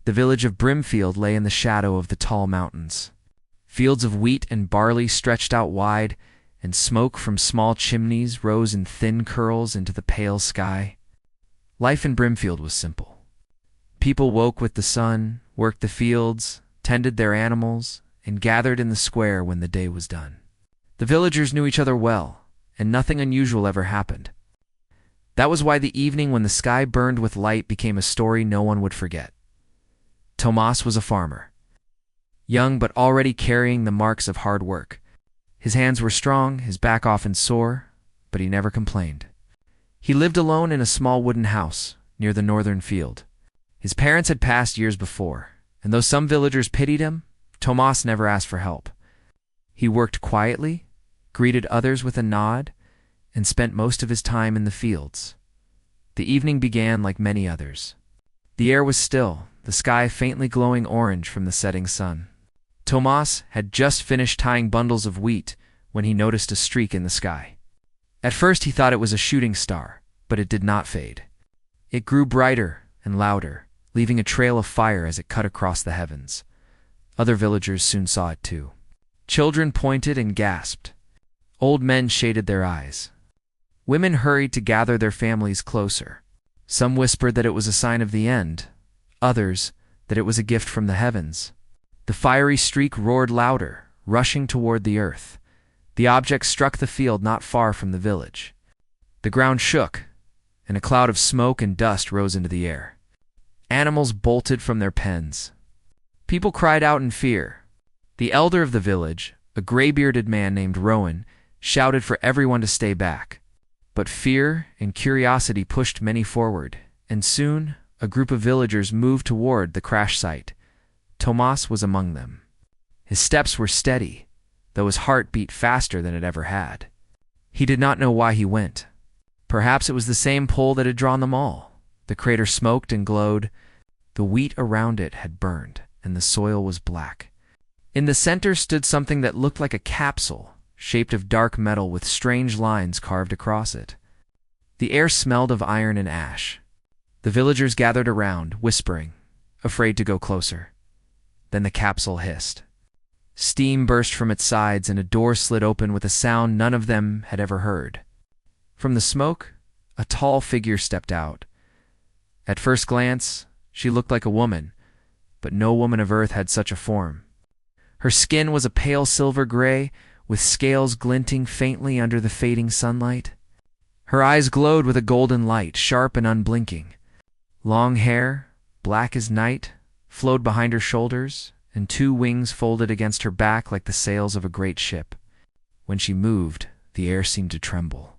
The village of Brimfield lay in the shadow of the tall mountains. Fields of wheat and barley stretched out wide, and smoke from small chimneys rose in thin curls into the pale sky. Life in Brimfield was simple. People woke with the sun, worked the fields, tended their animals, and gathered in the square when the day was done. The villagers knew each other well, and nothing unusual ever happened. That was why the evening when the sky burned with light became a story no one would forget. Tomas was a farmer, young but already carrying the marks of hard work. His hands were strong, his back often sore, but he never complained. He lived alone in a small wooden house near the northern field. His parents had passed years before, and though some villagers pitied him, Tomas never asked for help. He worked quietly, greeted others with a nod, and spent most of his time in the fields. The evening began like many others. The air was still, the sky faintly glowing orange from the setting sun. Tomas had just finished tying bundles of wheat when he noticed a streak in the sky. At first he thought it was a shooting star, but it did not fade. It grew brighter and louder, leaving a trail of fire as it cut across the heavens. Other villagers soon saw it too. Children pointed and gasped. Old men shaded their eyes. Women hurried to gather their families closer. Some whispered that it was a sign of the end, others that it was a gift from the heavens. The fiery streak roared louder, rushing toward the earth. The object struck the field not far from the village. The ground shook, and a cloud of smoke and dust rose into the air. Animals bolted from their pens. People cried out in fear. The elder of the village, a gray-bearded man named Rowan, shouted for everyone to stay back. But fear and curiosity pushed many forward, and soon a group of villagers moved toward the crash site. Tomas was among them. His steps were steady, though his heart beat faster than it ever had. He did not know why he went. Perhaps it was the same pull that had drawn them all. The crater smoked and glowed. The wheat around it had burned, and the soil was black. In the center stood something that looked like a capsule, shaped of dark metal with strange lines carved across it. The air smelled of iron and ash. The villagers gathered around, whispering, afraid to go closer. Then the capsule hissed. Steam burst from its sides and a door slid open with a sound none of them had ever heard. From the smoke, a tall figure stepped out. At first glance, she looked like a woman, but no woman of Earth had such a form. Her skin was a pale silver gray, with scales glinting faintly under the fading sunlight. Her eyes glowed with a golden light, sharp and unblinking. Long hair, black as night, flowed behind her shoulders, and two wings folded against her back like the sails of a great ship. When she moved, the air seemed to tremble.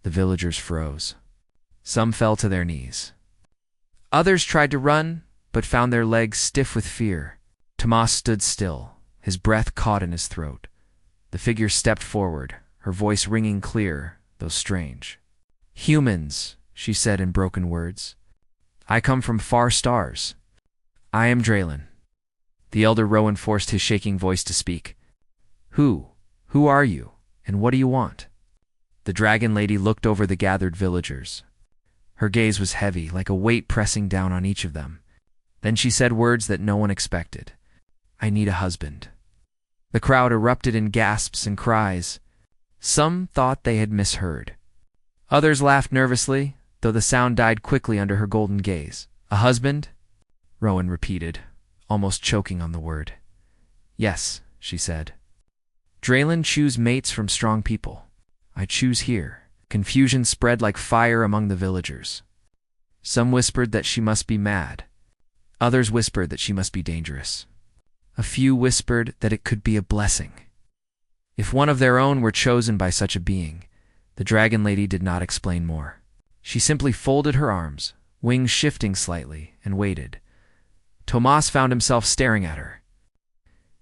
The villagers froze. Some fell to their knees. Others tried to run, but found their legs stiff with fear. Tomas stood still, his breath caught in his throat. The figure stepped forward, her voice ringing clear, though strange. "Humans," she said in broken words. "I come from far stars. I am Draylen." The elder Rowan forced his shaking voice to speak. Who are you, and what do you want?" The dragon lady looked over the gathered villagers. Her gaze was heavy, like a weight pressing down on each of them. Then she said words that no one expected. "I need a husband." The crowd erupted in gasps and cries. Some thought they had misheard. Others laughed nervously, though the sound died quickly under her golden gaze. "A husband?" Rowan repeated, almost choking on the word. "Yes," she said. "Draylen choose mates from strong people. I choose here." Confusion spread like fire among the villagers. Some whispered that she must be mad. Others whispered that she must be dangerous. A few whispered that it could be a blessing. If one of their own were chosen by such a being, the dragon lady did not explain more. She simply folded her arms, wings shifting slightly, and waited. Tomas found himself staring at her.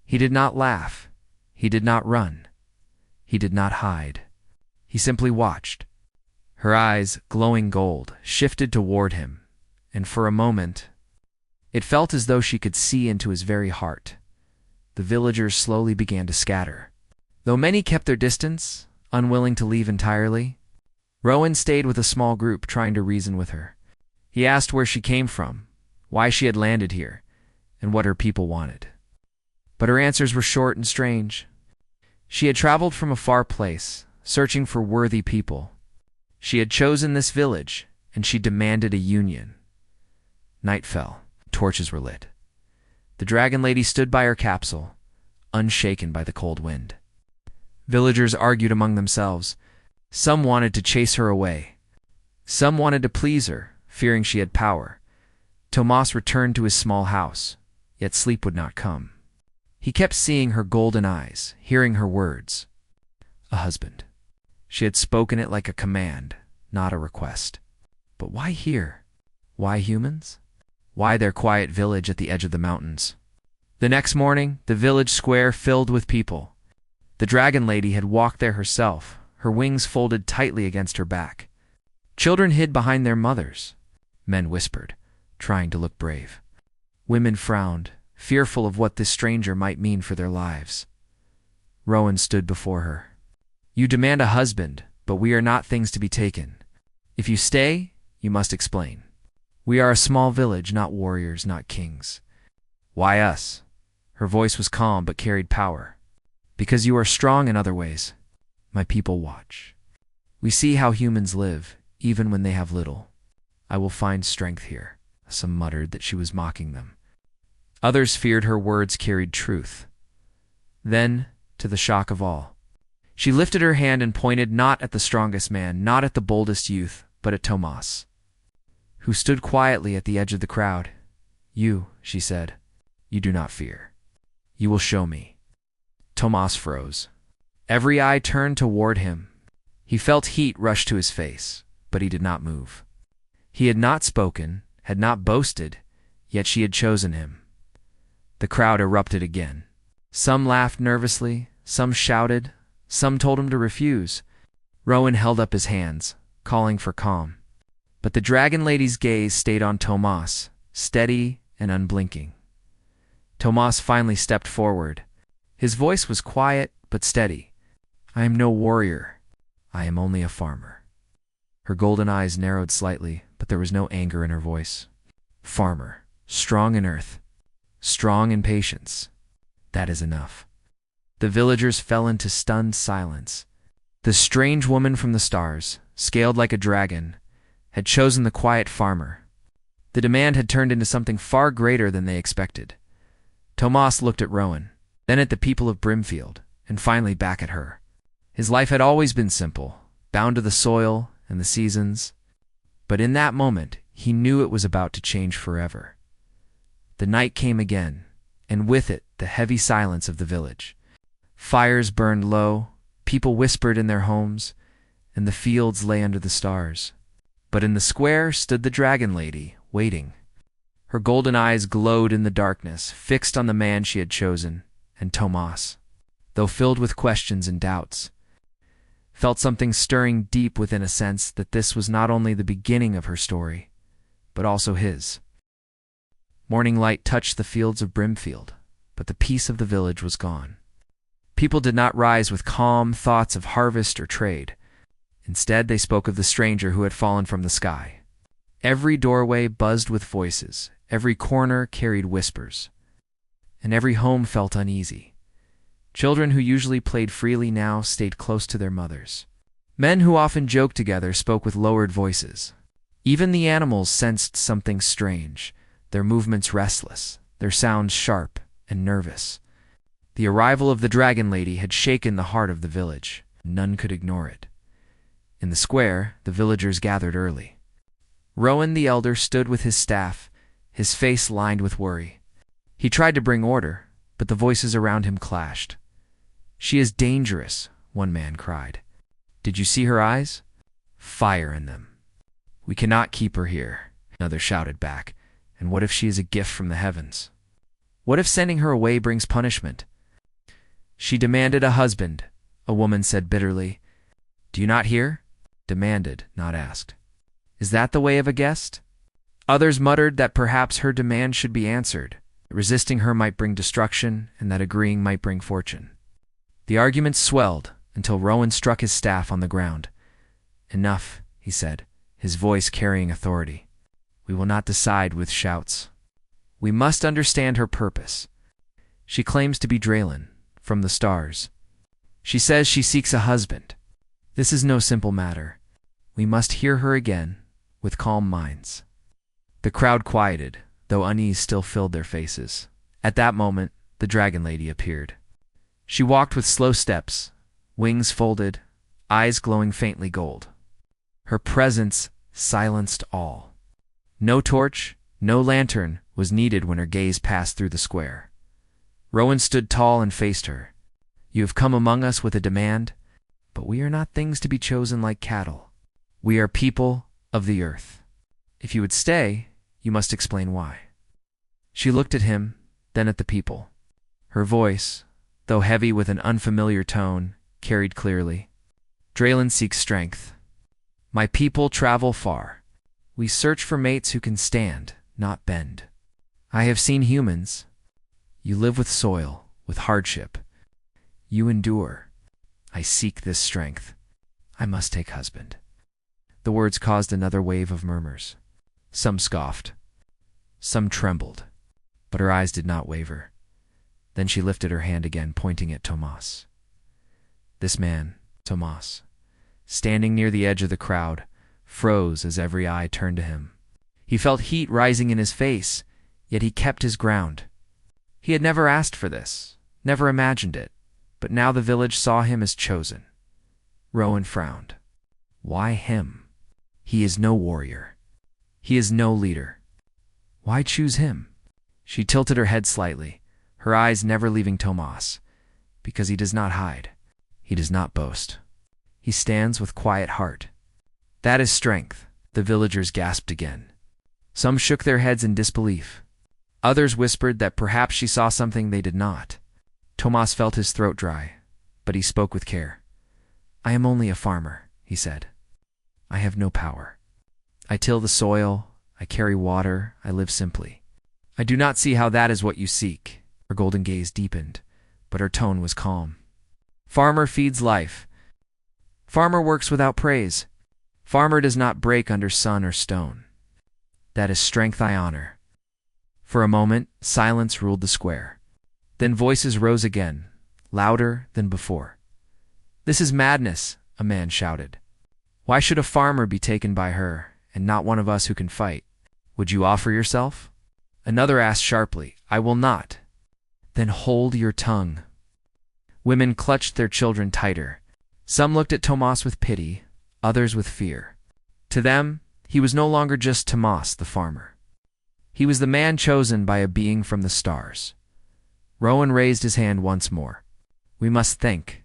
He did not laugh. He did not run. He did not hide. He simply watched. Her eyes, glowing gold, shifted toward him, and for a moment, it felt as though she could see into his very heart. The villagers slowly began to scatter. Though many kept their distance, unwilling to leave entirely, Rowan stayed with a small group, trying to reason with her. He asked where she came from, why she had landed here, and what her people wanted. But her answers were short and strange. She had traveled from a far place, searching for worthy people. She had chosen this village, and she demanded a union. Night fell. Torches were lit. The dragon lady stood by her capsule, unshaken by the cold wind. Villagers argued among themselves. Some wanted to chase her away. Some wanted to please her, fearing she had power. Tomas returned to his small house, yet sleep would not come. He kept seeing her golden eyes, hearing her words. A husband. She had spoken it like a command, not a request. But why here? Why humans? Why their quiet village at the edge of the mountains? The next morning, the village square filled with people. The dragon lady had walked there herself, her wings folded tightly against her back. Children hid behind their mothers. Men whispered, trying to look brave. Women frowned, fearful of what this stranger might mean for their lives. Rowan stood before her. You demand a husband, but we are not things to be taken. If you stay, you must explain. We are a small village, not warriors, not kings. Why us? Her voice was calm but carried power. Because you are strong in other ways. My people watch. We see how humans live, even when they have little. I will find strength here. Some muttered that she was mocking them. Others feared her words carried truth. Then, to the shock of all, she lifted her hand and pointed not at the strongest man, not at the boldest youth, but at Tomas, who stood quietly at the edge of the crowd. You, she said, you do not fear. You will show me. Tomas froze. Every eye turned toward him. He felt heat rush to his face, but he did not move. He had not spoken, had not boasted, yet she had chosen him. The crowd erupted again. Some laughed nervously, some shouted, some told him to refuse. Rowan held up his hands, calling for calm. But the dragon lady's gaze stayed on Tomas, steady and unblinking. Tomas finally stepped forward. His voice was quiet but steady. I am no warrior. I am only a farmer. Her golden eyes narrowed slightly, but there was no anger in her voice. Farmer, strong in earth, strong in patience. That is enough. The villagers fell into stunned silence. The strange woman from the stars, scaled like a dragon, had chosen the quiet farmer. The demand had turned into something far greater than they expected. Tomas looked at Rowan, then at the people of Brimfield, and finally back at her. His life had always been simple, bound to the soil and the seasons. But in that moment, he knew it was about to change forever. The night came again, and with it the heavy silence of the village. Fires burned low, people whispered in their homes, and the fields lay under the stars. But in the square stood the dragon lady, waiting. Her golden eyes glowed in the darkness, fixed on the man she had chosen, and Tomas, though filled with questions and doubts, felt something stirring deep within, a sense that this was not only the beginning of her story, but also his. Morning light touched the fields of Brimfield, but the peace of the village was gone. People did not rise with calm thoughts of harvest or trade. Instead, they spoke of the stranger who had fallen from the sky. Every doorway buzzed with voices, every corner carried whispers, and every home felt uneasy. Children who usually played freely now stayed close to their mothers. Men who often joked together spoke with lowered voices. Even the animals sensed something strange, their movements restless, their sounds sharp and nervous. The arrival of the dragon lady had shaken the heart of the village. None could ignore it. In the square, the villagers gathered early. Rowan the elder stood with his staff, his face lined with worry. He tried to bring order, but the voices around him clashed. She is dangerous, one man cried. Did you see her eyes? Fire in them. We cannot keep her here, another shouted back. And what if she is a gift from the heavens? What if sending her away brings punishment? She demanded a husband, a woman said bitterly. Do you not hear? Demanded, not asked. Is that the way of a guest? Others muttered that perhaps her demand should be answered. Resisting her might bring destruction, and that agreeing might bring fortune. The arguments swelled until Rowan struck his staff on the ground. Enough, he said, his voice carrying authority. We will not decide with shouts. We must understand her purpose. She claims to be Draylen, from the stars. She says she seeks a husband. This is no simple matter. We must hear her again, with calm minds." The crowd quieted, though unease still filled their faces. At that moment, the dragon lady appeared. She walked with slow steps, wings folded, eyes glowing faintly gold. Her presence silenced all. No torch, no lantern was needed when her gaze passed through the square. Rowan stood tall and faced her. "You have come among us with a demand, but we are not things to be chosen like cattle. We are people of the earth. If you would stay, you must explain why." She looked at him, then at the people. Her voice, though heavy with an unfamiliar tone, carried clearly. "Draylen seeks strength. My people travel far. We search for mates who can stand, not bend. I have seen humans. You live with soil, with hardship. You endure. I seek this strength. I must take husband." The words caused another wave of murmurs. Some scoffed. Some trembled. But her eyes did not waver. Then she lifted her hand again, pointing at Tomas. This man, Tomas, standing near the edge of the crowd, froze as every eye turned to him. He felt heat rising in his face, yet he kept his ground. He had never asked for this, never imagined it, but now the village saw him as chosen. Rowan frowned. Why him? He is no warrior. He is no leader. Why choose him? She tilted her head slightly, her eyes never leaving Tomas, because he does not hide. He does not boast. He stands with quiet heart. That is strength. The villagers gasped again. Some shook their heads in disbelief. Others whispered that perhaps she saw something they did not. Tomas felt his throat dry, but he spoke with care. "I am only a farmer," he said. "I have no power. I till the soil, I carry water, I live simply. I do not see how that is what you seek." Her golden gaze deepened, but her tone was calm. "Farmer feeds life. Farmer works without praise. Farmer does not break under sun or stone. That is strength I honor." For a moment, silence ruled the square. Then voices rose again, louder than before. "This is madness," a man shouted. "Why should a farmer be taken by her, and not one of us who can fight? Would you offer yourself?" Another asked sharply, "I will not." "Then hold your tongue." Women clutched their children tighter. Some looked at Tomas with pity, others with fear. To them, he was no longer just Tomas, the farmer. He was the man chosen by a being from the stars. Rowan raised his hand once more. "We must think.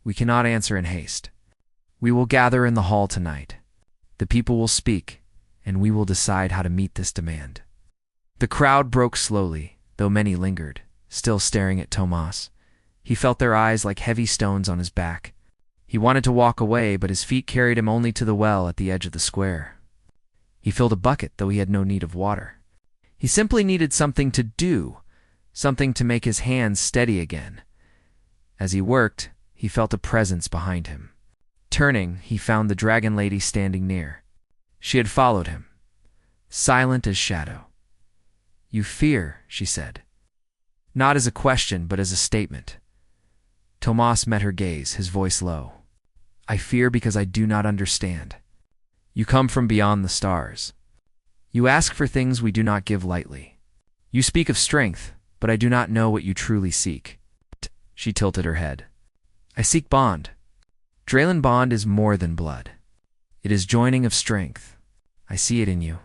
We cannot answer in haste. We will gather in the hall tonight. The people will speak, and we will decide how to meet this demand." The crowd broke slowly, though many lingered, still staring at Tomas. He felt their eyes like heavy stones on his back. He wanted to walk away, but his feet carried him only to the well at the edge of the square. He filled a bucket, though he had no need of water. He simply needed something to do, something to make his hands steady again. As he worked, he felt a presence behind him. Turning, he found the dragon lady standing near. She had followed him, silent as shadow. "You fear," she said. Not as a question, but as a statement. Tomas met her gaze, his voice low. "I fear because I do not understand. You come from beyond the stars. You ask for things we do not give lightly. You speak of strength, but I do not know what you truly seek." She tilted her head. "I seek bond. Draylen bond is more than blood. It is joining of strength. I see it in you."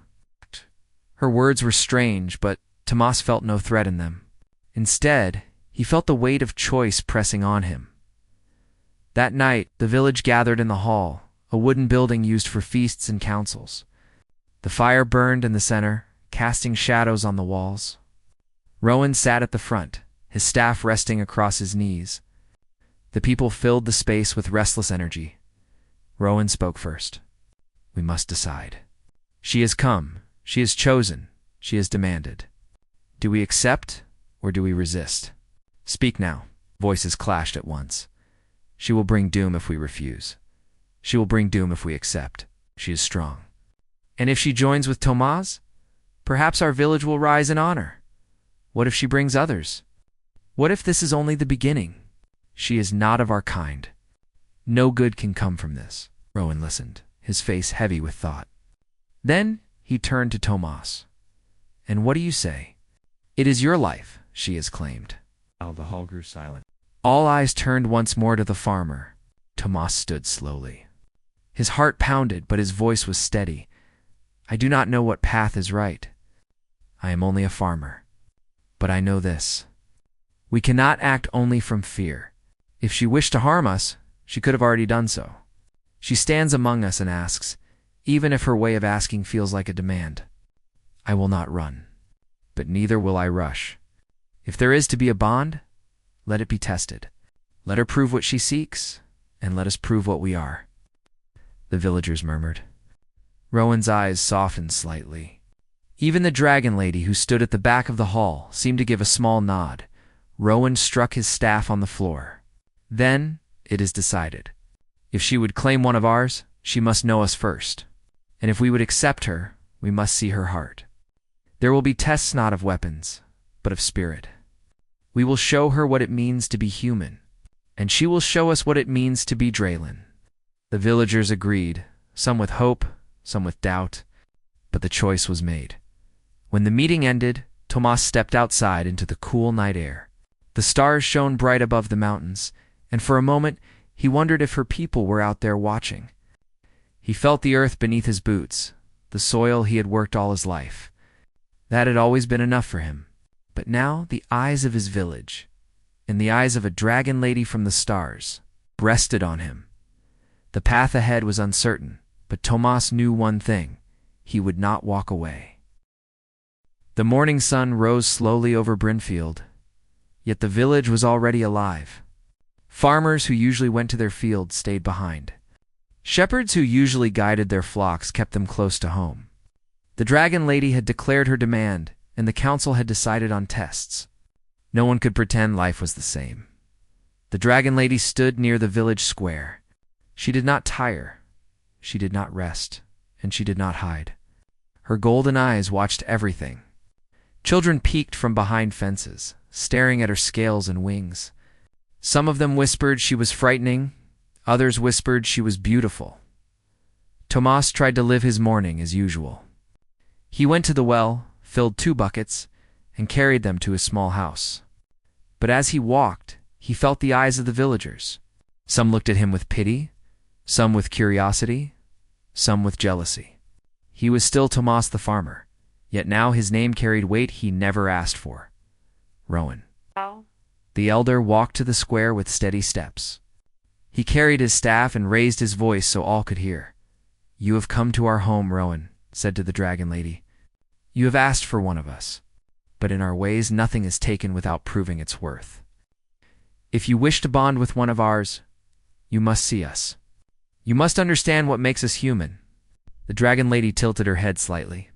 Her words were strange, but Tomas felt no threat in them. Instead, he felt the weight of choice pressing on him. That night, the village gathered in the hall, a wooden building used for feasts and councils. The fire burned in the center, casting shadows on the walls. Rowan sat at the front, his staff resting across his knees. The people filled the space with restless energy. Rowan spoke first. "We must decide. She has come, she has chosen, she has demanded. Do we accept, or do we resist? Speak now." Voices clashed at once. "She will bring doom if we refuse. She will bring doom if we accept. She is strong. And if she joins with Tomas, perhaps our village will rise in honor." What if she brings others? What if this is only the beginning? She is not of our kind. No good can come from this. Rowan listened, his face heavy with thought. Then he turned to Tomas. And what do you say? It is your life, she has claimed. The hall grew silent. All eyes turned once more to the farmer. Tomas stood slowly. His heart pounded, but his voice was steady. I do not know what path is right. I am only a farmer. But I know this. We cannot act only from fear. If she wished to harm us, she could have already done so. She stands among us and asks, even if her way of asking feels like a demand. I will not run, but neither will I rush. If there is to be a bond, let it be tested. Let her prove what she seeks, and let us prove what we are. The villagers murmured. Rowan's eyes softened slightly. Even the dragon lady who stood at the back of the hall seemed to give a small nod. Rowan struck his staff on the floor. Then, it is decided. If she would claim one of ours, she must know us first. And if we would accept her, we must see her heart. There will be tests not of weapons, but of spirit. We will show her what it means to be human, and she will show us what it means to be Draylen. The villagers agreed, some with hope, some with doubt, but the choice was made. When the meeting ended, Tomas stepped outside into the cool night air. The stars shone bright above the mountains, and for a moment he wondered if her people were out there watching. He felt the earth beneath his boots, the soil he had worked all his life. That had always been enough for him. But now the eyes of his village, and the eyes of a dragon lady from the stars, rested on him. The path ahead was uncertain, but Tomas knew one thing: he would not walk away. The morning sun rose slowly over Brynfield, yet the village was already alive. Farmers who usually went to their fields stayed behind. Shepherds who usually guided their flocks kept them close to home. The dragon lady had declared her demand, and the council had decided on tests. No one could pretend life was the same. The dragon lady stood near the village square. She did not tire, she did not rest, and she did not hide. Her golden eyes watched everything. Children peeked from behind fences, staring at her scales and wings. Some of them whispered she was frightening, others whispered she was beautiful. Tomas tried to live his morning as usual. He went to the well, filled 2 buckets, and carried them to his small house. But as he walked, he felt the eyes of the villagers. Some looked at him with pity, some with curiosity, some with jealousy. He was still Tomas the farmer, yet now his name carried weight he never asked for. Rowan. The elder walked to the square with steady steps. He carried his staff and raised his voice so all could hear. You have come to our home, Rowan, said to the dragon lady. You have asked for one of us, but in our ways nothing is taken without proving its worth. If you wish to bond with one of ours, you must see us. You must understand what makes us human. The dragon lady tilted her head slightly.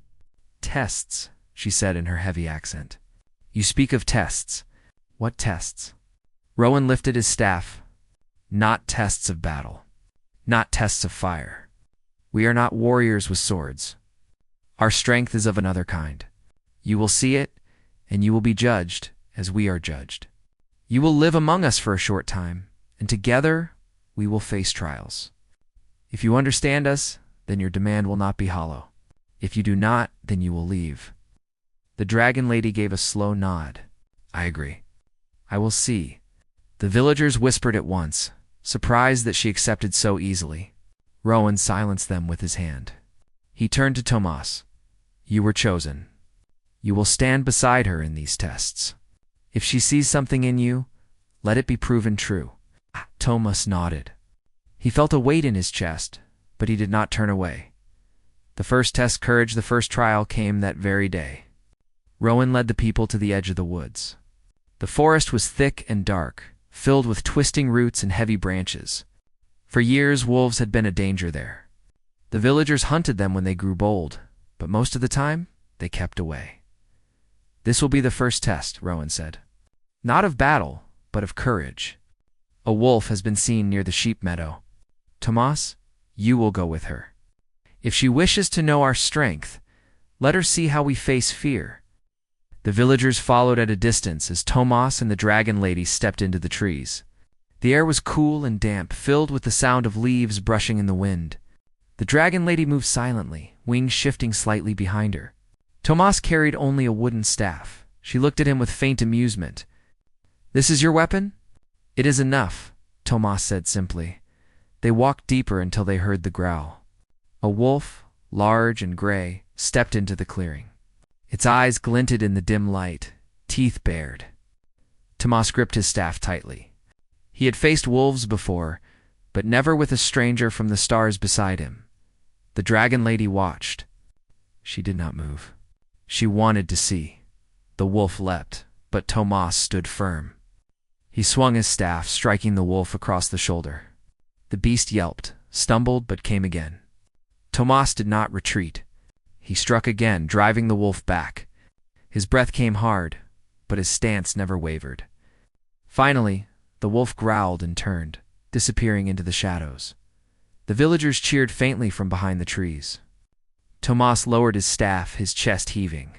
Tests, she said in her heavy accent. You speak of tests. What tests? Rowan lifted his staff. Not tests of battle. Not tests of fire. We are not warriors with swords. Our strength is of another kind. You will see it, and you will be judged as we are judged. You will live among us for a short time, and together we will face trials. If you understand us, then your demand will not be hollow. If you do not, then you will leave. The dragon lady gave a slow nod. I agree. I will see. The villagers whispered at once, surprised that she accepted so easily. Rowan silenced them with his hand. He turned to Tomas. You were chosen. You will stand beside her in these tests. If she sees something in you, let it be proven true. Tomas nodded. He felt a weight in his chest, but he did not turn away. The first test courage, the first trial, came that very day. Rowan led the people to the edge of the woods. The forest was thick and dark, filled with twisting roots and heavy branches. For years, wolves had been a danger there. The villagers hunted them when they grew bold, but most of the time, they kept away. This will be the first test, Rowan said. Not of battle, but of courage. A wolf has been seen near the sheep meadow. Tomas, you will go with her. If she wishes to know our strength, let her see how we face fear. The villagers followed at a distance as Tomas and the dragon lady stepped into the trees. The air was cool and damp, filled with the sound of leaves brushing in the wind. The dragon lady moved silently, wings shifting slightly behind her. Tomas carried only a wooden staff. She looked at him with faint amusement. "This is your weapon?" "It is enough," Tomas said simply. They walked deeper until they heard the growl. A wolf, large and gray, stepped into the clearing. Its eyes glinted in the dim light, teeth bared. Tomas gripped his staff tightly. He had faced wolves before, but never with a stranger from the stars beside him. The dragon lady watched. She did not move. She wanted to see. The wolf leapt, but Tomas stood firm. He swung his staff, striking the wolf across the shoulder. The beast yelped, stumbled, but came again. Tomas did not retreat. He struck again, driving the wolf back. His breath came hard, but his stance never wavered. Finally, the wolf growled and turned, disappearing into the shadows. The villagers cheered faintly from behind the trees. Tomas lowered his staff, his chest heaving.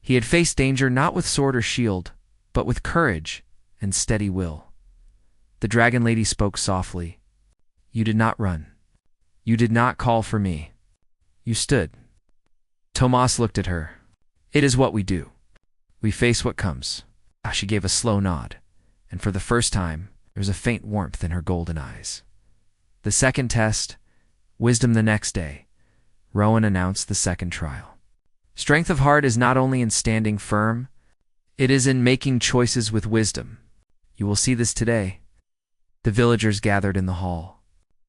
He had faced danger not with sword or shield, but with courage and steady will. The dragon lady spoke softly. "You did not run. You did not call for me. You stood." Tomas looked at her. "It is what we do. We face what comes." She gave a slow nod, and for the first time, there was a faint warmth in her golden eyes. The second test, wisdom the next day, Rowan announced the second trial. Strength of heart is not only in standing firm, it is in making choices with wisdom. You will see this today. The villagers gathered in the hall.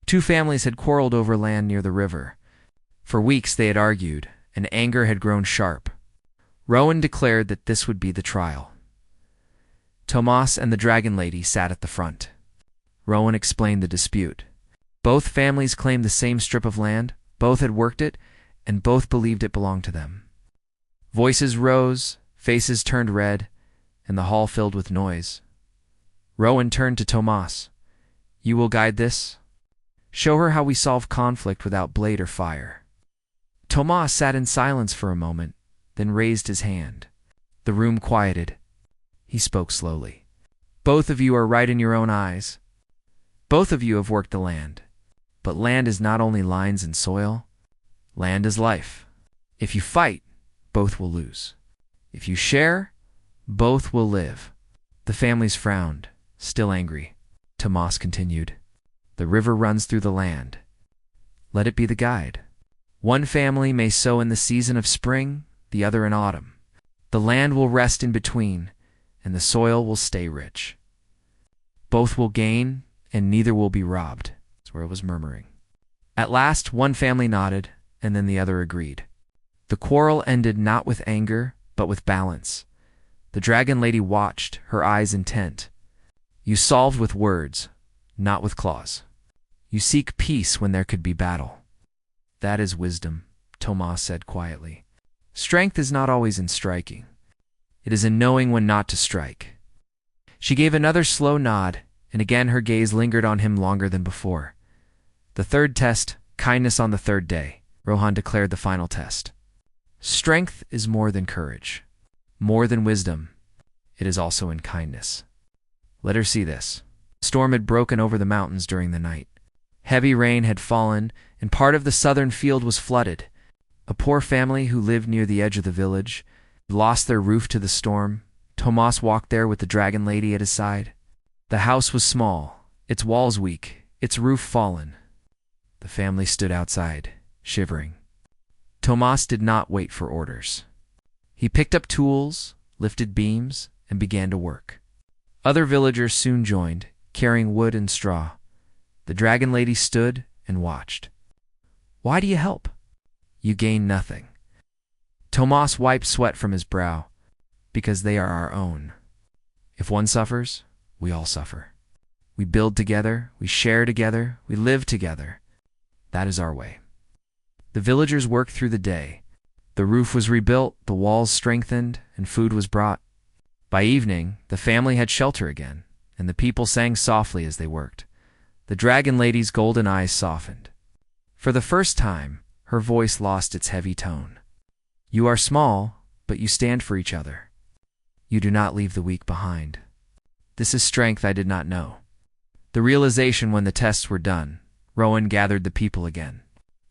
Two families had quarreled over land near the river. For weeks they had argued, and anger had grown sharp. Rowan declared that this would be the trial. Tomas and the dragon lady sat at the front. Rowan explained the dispute. Both families claimed the same strip of land, both had worked it, and both believed it belonged to them. Voices rose, faces turned red, and the hall filled with noise. Rowan turned to Tomas. "You will guide this? Show her how we solve conflict without blade or fire." Tomas sat in silence for a moment, then raised his hand. The room quieted. He spoke slowly. "Both of you are right in your own eyes. Both of you have worked the land. But land is not only lines and soil. Land is life. If you fight, both will lose. If you share, both will live." The families frowned, still angry. Tomas continued. "The river runs through the land. Let it be the guide. One family may sow in the season of spring, the other in autumn. The land will rest in between, and the soil will stay rich. Both will gain, and neither will be robbed." That's where it was murmuring. At last, one family nodded, and then the other agreed. The quarrel ended not with anger, but with balance. The dragon lady watched, her eyes intent. "You solved with words, not with claws. You seek peace when there could be battle." "That is wisdom," Tomas said quietly. "Strength is not always in striking. It is in knowing when not to strike." She gave another slow nod, and again her gaze lingered on him longer than before. The third test, kindness on the third day, Rohan declared the final test. Strength is more than courage, more than wisdom. It is also in kindness. Let her see this. A storm had broken over the mountains during the night. Heavy rain had fallen, and part of the southern field was flooded. A poor family who lived near the edge of the village lost their roof to the storm. Tomas walked there with the dragon lady at his side. The house was small, its walls weak, its roof fallen. The family stood outside, shivering. Tomas did not wait for orders. He picked up tools, lifted beams, and began to work. Other villagers soon joined, carrying wood and straw. The dragon lady stood and watched. "Why do you help?" "You gain nothing." Tomas wiped sweat from his brow. "Because they are our own. If one suffers, we all suffer. We build together, we share together, we live together. That is our way." The villagers worked through the day. The roof was rebuilt, the walls strengthened, and food was brought. By evening, the family had shelter again, and the people sang softly as they worked. The dragon lady's golden eyes softened. For the first time, her voice lost its heavy tone. "You are small, but you stand for each other. You do not leave the weak behind. This is strength I did not know. The realization when the tests were done, Rowan gathered the people again.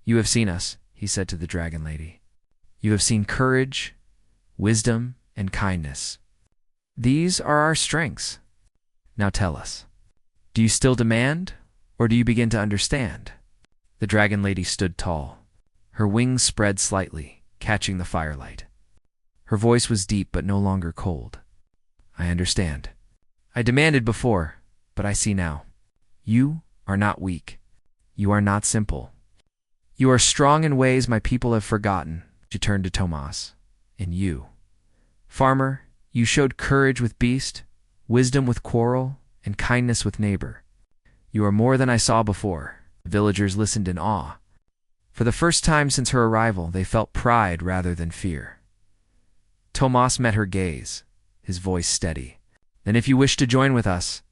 You have seen us, he said to the dragon lady. You have seen courage, wisdom, and kindness. These are our strengths. Now tell us, do you still demand, or do you begin to understand? The dragon lady stood tall. Her wings spread slightly, catching the firelight. Her voice was deep but no longer cold. I understand. I demanded before, but I see now. You are not weak. You are not simple. You are strong in ways my people have forgotten. She turned to Tomas. And you, farmer, you showed courage with beast, wisdom with quarrel, and kindness with neighbor. You are more than I saw before. The villagers listened in awe. For the first time since her arrival, they felt pride rather than fear. Tomas met her gaze, his voice steady. Then if you wish to join with us,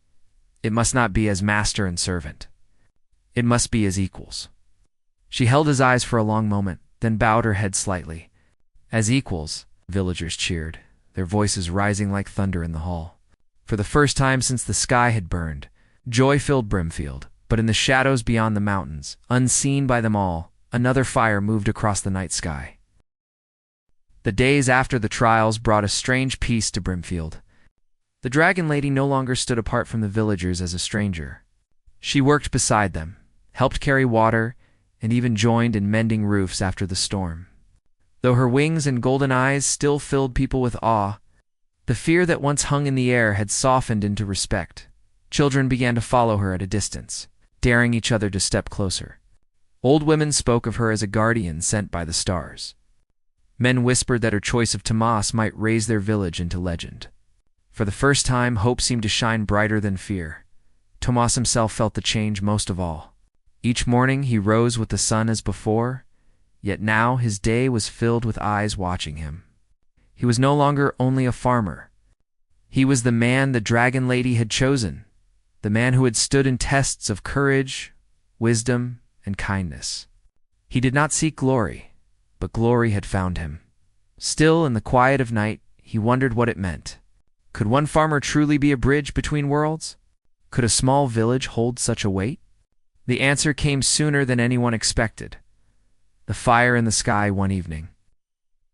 it must not be as master and servant. It must be as equals. She held his eyes for a long moment, then bowed her head slightly. As equals, villagers cheered, their voices rising like thunder in the hall. For the first time since the sky had burned, joy filled Brimfield, but in the shadows beyond the mountains, unseen by them all, another fire moved across the night sky. The days after the trials brought a strange peace to Brimfield. The dragon lady no longer stood apart from the villagers as a stranger. She worked beside them, helped carry water, and even joined in mending roofs after the storm. Though her wings and golden eyes still filled people with awe, the fear that once hung in the air had softened into respect. Children began to follow her at a distance, daring each other to step closer. Old women spoke of her as a guardian sent by the stars. Men whispered that her choice of Tomas might raise their village into legend. For the first time, hope seemed to shine brighter than fear. Tomas himself felt the change most of all. Each morning he rose with the sun as before, yet now his day was filled with eyes watching him. He was no longer only a farmer. He was the man the dragon lady had chosen, the man who had stood in tests of courage, wisdom, and kindness. He did not seek glory, but glory had found him. Still, in the quiet of night, he wondered what it meant. Could one farmer truly be a bridge between worlds? Could a small village hold such a weight? The answer came sooner than anyone expected. The fire in the sky one evening.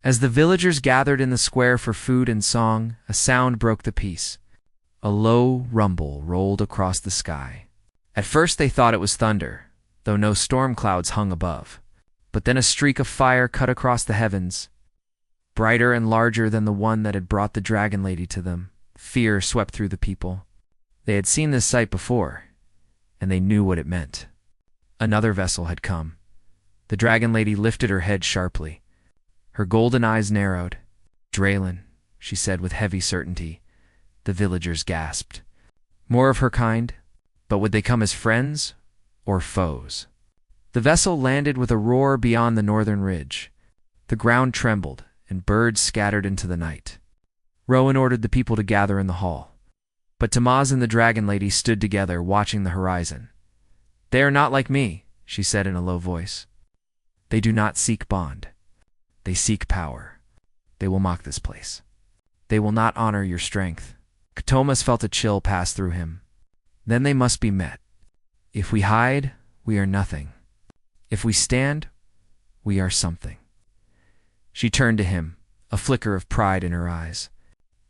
As the villagers gathered in the square for food and song, a sound broke the peace. A low rumble rolled across the sky. At first they thought it was thunder, though no storm clouds hung above. But then a streak of fire cut across the heavens, brighter and larger than the one that had brought the dragon lady to them. Fear swept through the people. They had seen this sight before, and they knew what it meant. Another vessel had come. The dragon lady lifted her head sharply. Her golden eyes narrowed. Draylen, she said with heavy certainty. The villagers gasped. More of her kind, but would they come as friends or foes? The vessel landed with a roar beyond the northern ridge. The ground trembled, and birds scattered into the night. Rowan ordered the people to gather in the hall. But Tomas and the dragon lady stood together, watching the horizon. They are not like me, she said in a low voice. They do not seek bond. They seek power. They will mock this place. They will not honor your strength. Tomas felt a chill pass through him. Then they must be met. If we hide, we are nothing. If we stand, we are something. She turned to him, a flicker of pride in her eyes.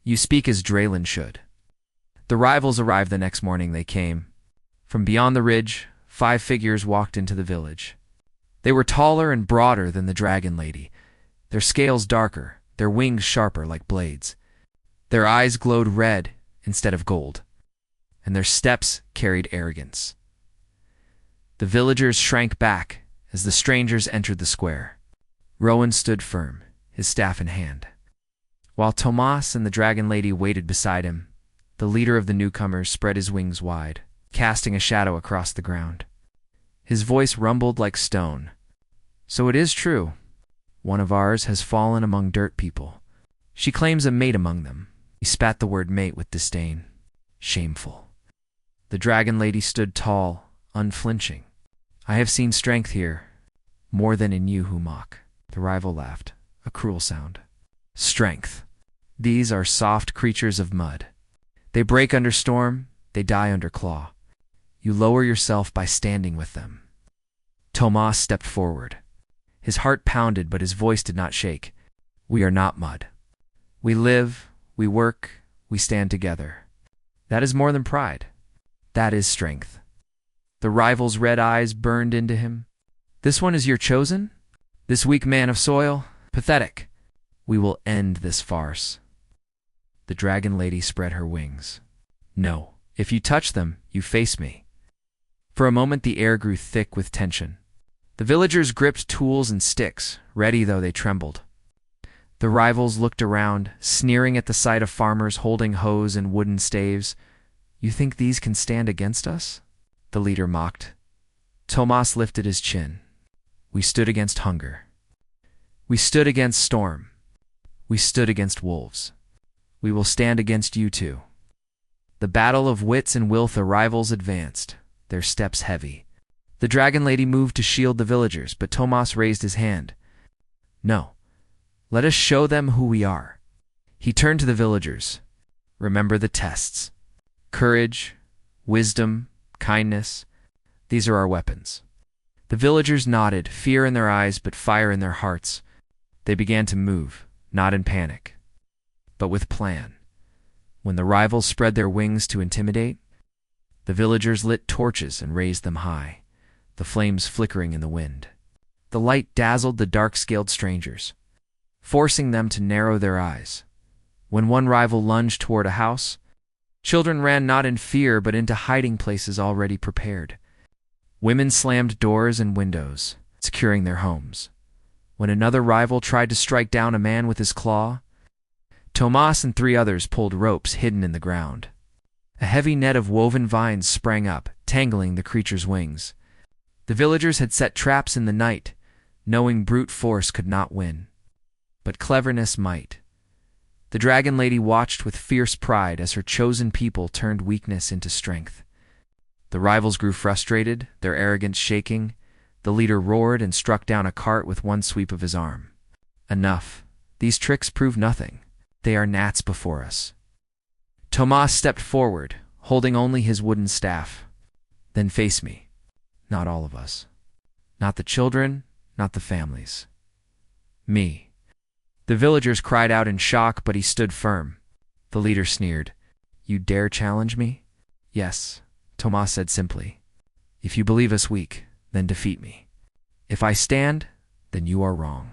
You speak as Draylen should. The rivals arrived the next morning. They came. From beyond the ridge, 5 figures walked into the village. They were taller and broader than the dragon lady, their scales darker, their wings sharper like blades. Their eyes glowed red instead of gold, and their steps carried arrogance. The villagers shrank back as the strangers entered the square. Rowan stood firm, his staff in hand. While Tomas and the dragon lady waited beside him, the leader of the newcomers spread his wings wide, casting a shadow across the ground. His voice rumbled like stone. So it is true. One of ours has fallen among dirt people. She claims a mate among them. He spat the word mate with disdain. Shameful. The dragon lady stood tall, unflinching. I have seen strength here, more than in you who mock. The rival laughed, a cruel sound. Strength. These are soft creatures of mud. They break under storm, they die under claw. You lower yourself by standing with them. Tomas stepped forward. His heart pounded, but his voice did not shake. We are not mud. We live, we work, we stand together. That is more than pride. That is strength. The rival's red eyes burned into him. This one is your chosen? This weak man of soil? Pathetic. We will end this farce. The dragon lady spread her wings. No, if you touch them, you face me. For a moment the air grew thick with tension. The villagers gripped tools and sticks, ready though they trembled. The rivals looked around, sneering at the sight of farmers holding hoes and wooden staves. You think these can stand against us? The leader mocked. Tomas lifted his chin. We stood against hunger. We stood against storm. We stood against wolves. We will stand against you too. The battle of wits and will, the rivals advanced, their steps heavy. The dragon lady moved to shield the villagers, but Tomas raised his hand. No. Let us show them who we are. He turned to the villagers. Remember the tests. Courage, wisdom, kindness. These are our weapons. The villagers nodded, fear in their eyes but fire in their hearts. They began to move, not in panic, but with plan. When the rivals spread their wings to intimidate, the villagers lit torches and raised them high, the flames flickering in the wind. The light dazzled the dark-scaled strangers, forcing them to narrow their eyes. When one rival lunged toward a house, children ran not in fear but into hiding places already prepared. Women slammed doors and windows, securing their homes. When another rival tried to strike down a man with his claw, Tomas and 3 others pulled ropes hidden in the ground. A heavy net of woven vines sprang up, tangling the creature's wings. The villagers had set traps in the night, knowing brute force could not win. But cleverness might. The dragon lady watched with fierce pride as her chosen people turned weakness into strength. The rivals grew frustrated, their arrogance shaking. The leader roared and struck down a cart with one sweep of his arm. Enough. These tricks prove nothing. They are gnats before us. Tomas stepped forward, holding only his wooden staff. Then face me. Not all of us. Not the children, not the families. Me. The villagers cried out in shock, but he stood firm. The leader sneered. You dare challenge me? Yes, Tomas said simply. If you believe us weak, then defeat me. If I stand, then you are wrong.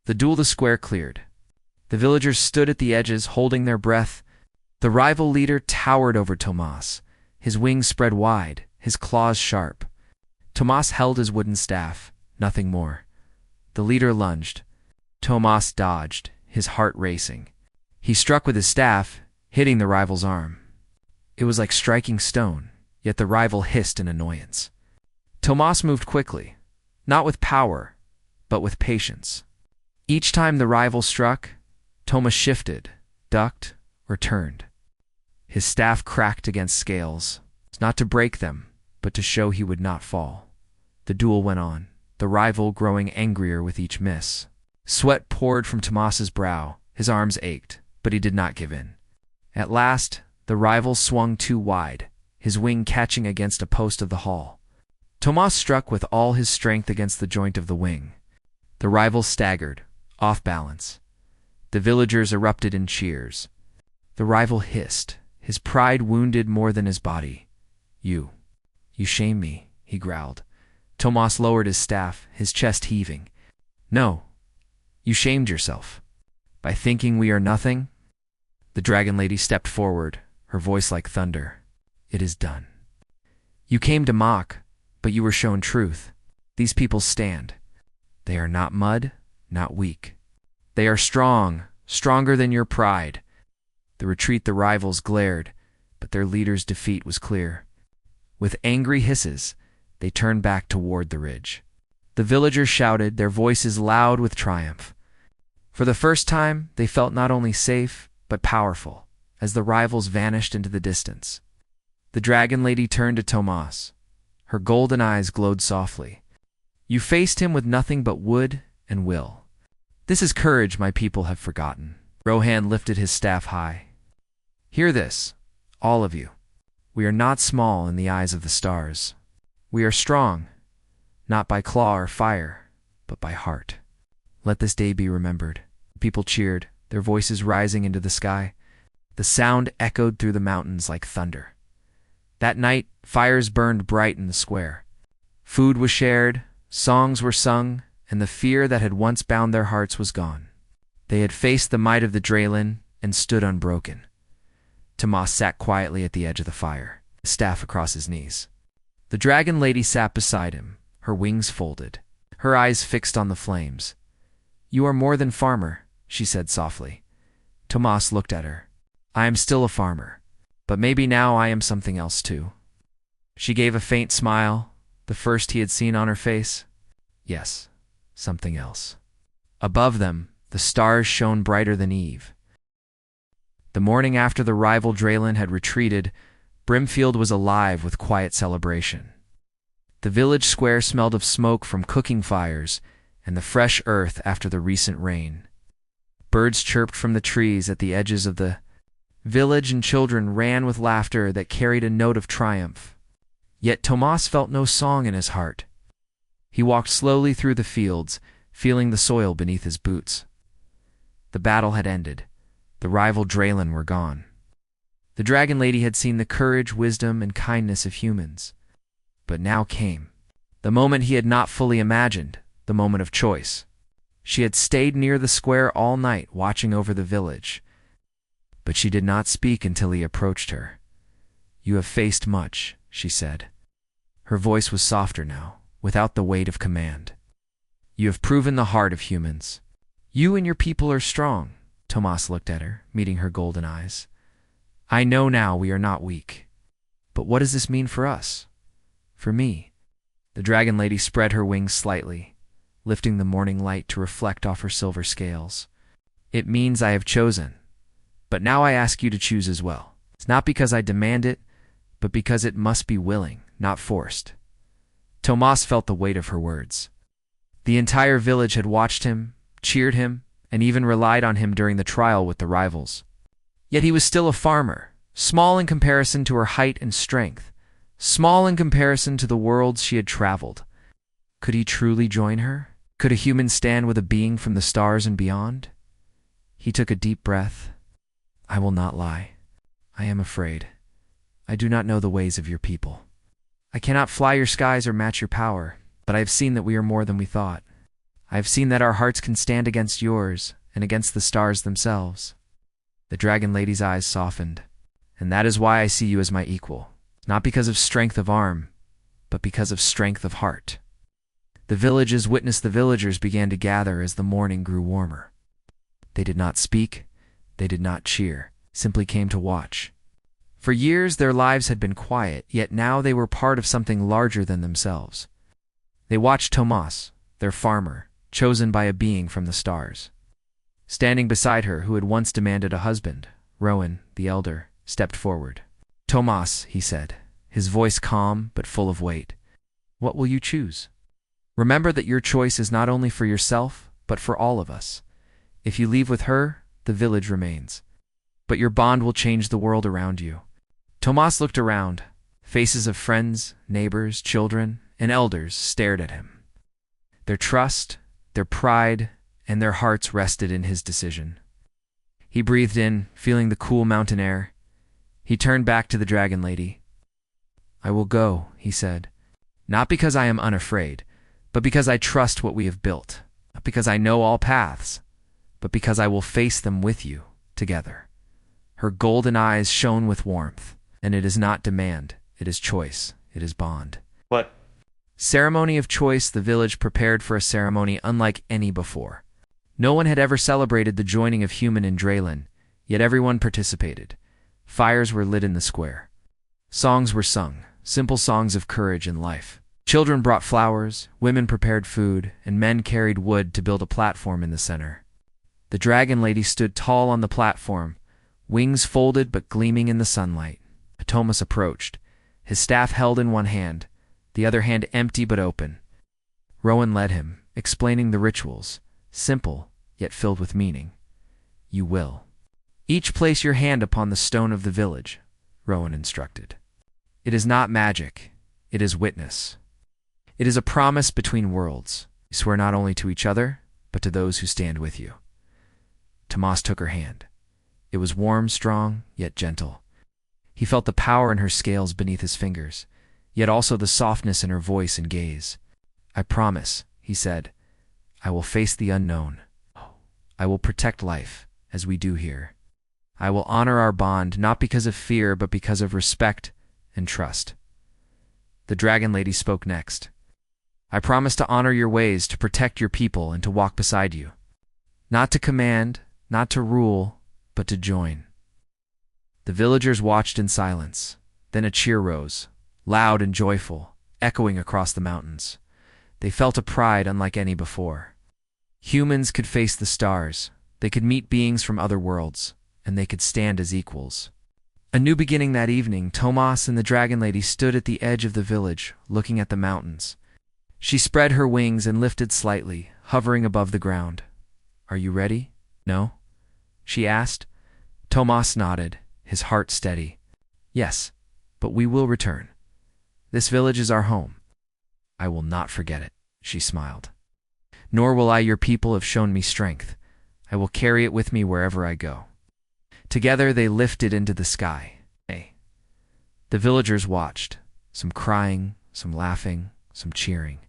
The duel square cleared. The villagers stood at the edges, holding their breath. The rival leader towered over Tomas, his wings spread wide, his claws sharp. Tomas held his wooden staff, nothing more. The leader lunged. Tomas dodged, his heart racing. He struck with his staff, hitting the rival's arm. It was like striking stone, yet the rival hissed in annoyance. Tomas moved quickly, not with power, but with patience. Each time the rival struck, Tomas shifted, ducked, or turned. His staff cracked against scales, not to break them, but to show he would not fall. The duel went on, the rival growing angrier with each miss. Sweat poured from Tomas's brow, his arms ached, but he did not give in. At last, the rival swung too wide, his wing catching against a post of the hall. Tomas struck with all his strength against the joint of the wing. The rival staggered, off balance. The villagers erupted in cheers. The rival hissed, his pride wounded more than his body. You shame me, he growled. Tomas lowered his staff, his chest heaving. No, you shamed yourself. By thinking we are nothing? The dragon lady stepped forward, her voice like thunder. It is done. You came to mock, but you were shown truth. These people stand. They are not mud, not weak. They are strong, stronger than your pride. The retreat the rivals glared, but their leader's defeat was clear. With angry hisses, they turned back toward the ridge. The villagers shouted, their voices loud with triumph. For the first time, they felt not only safe, but powerful, as the rivals vanished into the distance. The dragon lady turned to Tomas. Her golden eyes glowed softly. You faced him with nothing but wood and will. This is courage my people have forgotten. Rohan lifted his staff high. Hear this, all of you. We are not small in the eyes of the stars. We are strong, not by claw or fire, but by heart. Let this day be remembered. People cheered, their voices rising into the sky. The sound echoed through the mountains like thunder. That night, fires burned bright in the square. Food was shared, songs were sung, and the fear that had once bound their hearts was gone. They had faced the might of the Draylen and stood unbroken. Tomas sat quietly at the edge of the fire, his staff across his knees. The dragon lady sat beside him, her wings folded, her eyes fixed on the flames. You are more than farmer, she said softly. Tomas looked at her. I am still a farmer, but maybe now I am something else too. She gave a faint smile, the first he had seen on her face. Yes, something else. Above them, the stars shone brighter than eve. The morning after the rival Draylen had retreated, Brimfield was alive with quiet celebration. The village square smelled of smoke from cooking fires and the fresh earth after the recent rain. Birds chirped from the trees at the edges of the village and children ran with laughter that carried a note of triumph. Yet Tomas felt no song in his heart. He walked slowly through the fields, feeling the soil beneath his boots. The battle had ended. The rival Draylen were gone. The dragon lady had seen the courage, wisdom, and kindness of humans. But now came the moment he had not fully imagined, the moment of choice. She had stayed near the square all night, watching over the village. But she did not speak until he approached her. You have faced much, she said. Her voice was softer now, without the weight of command. You have proven the heart of humans. You and your people are strong. Tomas looked at her, meeting her golden eyes. I know now we are not weak. But what does this mean for us? For me? The dragon lady spread her wings slightly, lifting the morning light to reflect off her silver scales. It means I have chosen. But now I ask you to choose as well. It's not because I demand it, but because it must be willing, not forced. Tomas felt the weight of her words. The entire village had watched him, cheered him, and even relied on him during the trial with the rivals. Yet he was still a farmer, small in comparison to her height and strength, small in comparison to the worlds she had traveled. Could he truly join her? Could a human stand with a being from the stars and beyond? He took a deep breath. I will not lie. I am afraid. I do not know the ways of your people. I cannot fly your skies or match your power, but I have seen that we are more than we thought. I have seen that our hearts can stand against yours and against the stars themselves. The dragon lady's eyes softened. And that is why I see you as my equal, not because of strength of arm, but because of strength of heart. The villages witnessed the villagers began to gather as the morning grew warmer. They did not speak, they did not cheer, simply came to watch. For years their lives had been quiet, yet now they were part of something larger than themselves. They watched Tomas, their farmer, chosen by a being from the stars. Standing beside her, who had once demanded a husband, Rowan, the elder, stepped forward. Tomas, he said, his voice calm but full of weight. What will you choose? Remember that your choice is not only for yourself, but for all of us. If you leave with her, the village remains. But your bond will change the world around you. Tomas looked around. Faces of friends, neighbors, children, and elders stared at him. Their trust, their pride, and their hearts rested in his decision. He breathed in, feeling the cool mountain air. He turned back to the dragon lady. I will go, he said, not because I am unafraid, but because I trust what we have built, not because I know all paths, but because I will face them with you, together. Her golden eyes shone with warmth, and it is not demand, it is choice, it is bond. What? Ceremony of choice. The village prepared for a ceremony unlike any before. No one had ever celebrated the joining of human and Draylen, yet everyone participated. Fires were lit in the square. Songs were sung, simple songs of courage and life. Children brought flowers, women prepared food, and men carried wood to build a platform in the center. The dragon lady stood tall on the platform, wings folded but gleaming in the sunlight. Tomas approached, his staff held in one hand, the other hand empty but open. Rowan led him, explaining the rituals, simple yet filled with meaning. you will. Each place your hand upon the stone of the village, Rowan instructed. It is not magic, it is witness. It is a promise between worlds. You swear not only to each other, but to those who stand with you. Tomas took her hand. It was warm, strong, yet gentle. He felt the power in her scales beneath his fingers, yet also the softness in her voice and gaze. I promise, he said, I will face the unknown. I will protect life, as we do here. I will honor our bond, not because of fear, but because of respect and trust. The Dragon Lady spoke next. I promise to honor your ways, to protect your people, and to walk beside you. Not to command, not to rule, but to join. The villagers watched in silence. Then a cheer rose, loud and joyful, echoing across the mountains. They felt a pride unlike any before. Humans could face the stars, they could meet beings from other worlds, and they could stand as equals. A new beginning that evening, Tomas and the Dragon Lady stood at the edge of the village, looking at the mountains. She spread her wings and lifted slightly, hovering above the ground. Are you ready? No? She asked. Tomas nodded, his heart steady. Yes, but we will return. This village is our home. I will not forget it, she smiled. Nor will I. Your people have shown me strength. I will carry it with me wherever I go. Together they lifted into the sky. The villagers watched, some crying, some laughing, some cheering.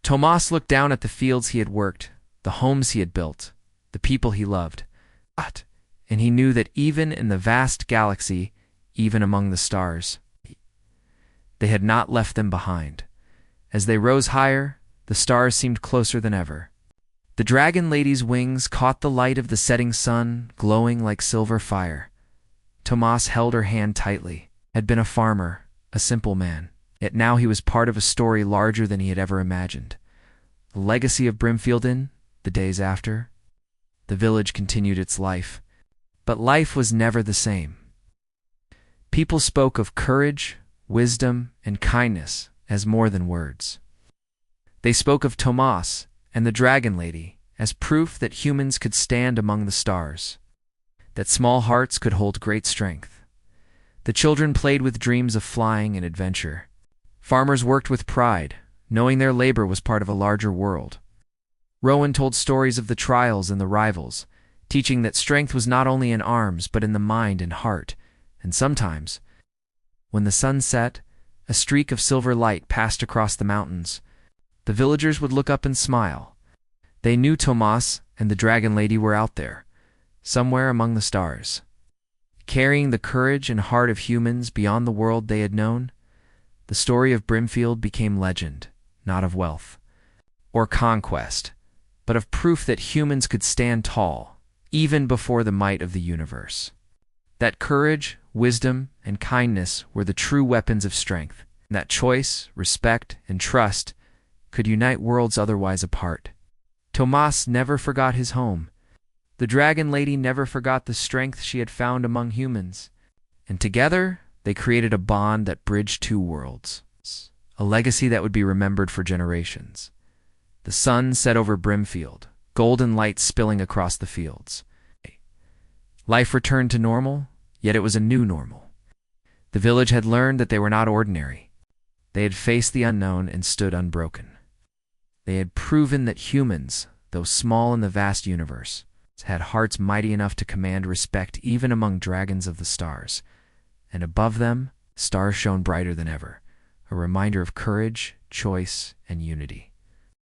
Tomas looked down at the fields he had worked, the homes he had built, the people he loved. And he knew that even in the vast galaxy, even among the stars, they had not left them behind. As they rose higher, the stars seemed closer than ever. The Dragon Lady's wings caught the light of the setting sun, glowing like silver fire. Tomas held her hand tightly. Had been a farmer, a simple man. Yet now he was part of a story larger than he had ever imagined. The legacy of Brimfielden, the days after. The village continued its life. But life was never the same. People spoke of courage, wisdom, and kindness as more than words. They spoke of Tomas and the Dragon Lady as proof that humans could stand among the stars, that small hearts could hold great strength. The children played with dreams of flying and adventure. Farmers worked with pride, knowing their labor was part of a larger world. Rowan told stories of the trials and the rivals, teaching that strength was not only in arms but in the mind and heart. And sometimes, when the sun set, a streak of silver light passed across the mountains. The villagers would look up and smile. They knew Tomas and the Dragon Lady were out there, somewhere among the stars. Carrying the courage and heart of humans beyond the world they had known, the story of Brimfield became legend, not of wealth or conquest, but of proof that humans could stand tall, even before the might of the universe. That courage, wisdom, and kindness were the true weapons of strength, and that choice, respect, and trust could unite worlds otherwise apart. Tomas never forgot his home. The Dragon Lady never forgot the strength she had found among humans. And together, they created a bond that bridged two worlds, a legacy that would be remembered for generations. The sun set over Brimfield, golden light spilling across the fields. Life returned to normal, yet it was a new normal. The village had learned that they were not ordinary. They had faced the unknown and stood unbroken. They had proven that humans, though small in the vast universe, had hearts mighty enough to command respect even among dragons of the stars. And above them, stars shone brighter than ever, a reminder of courage, choice, and unity.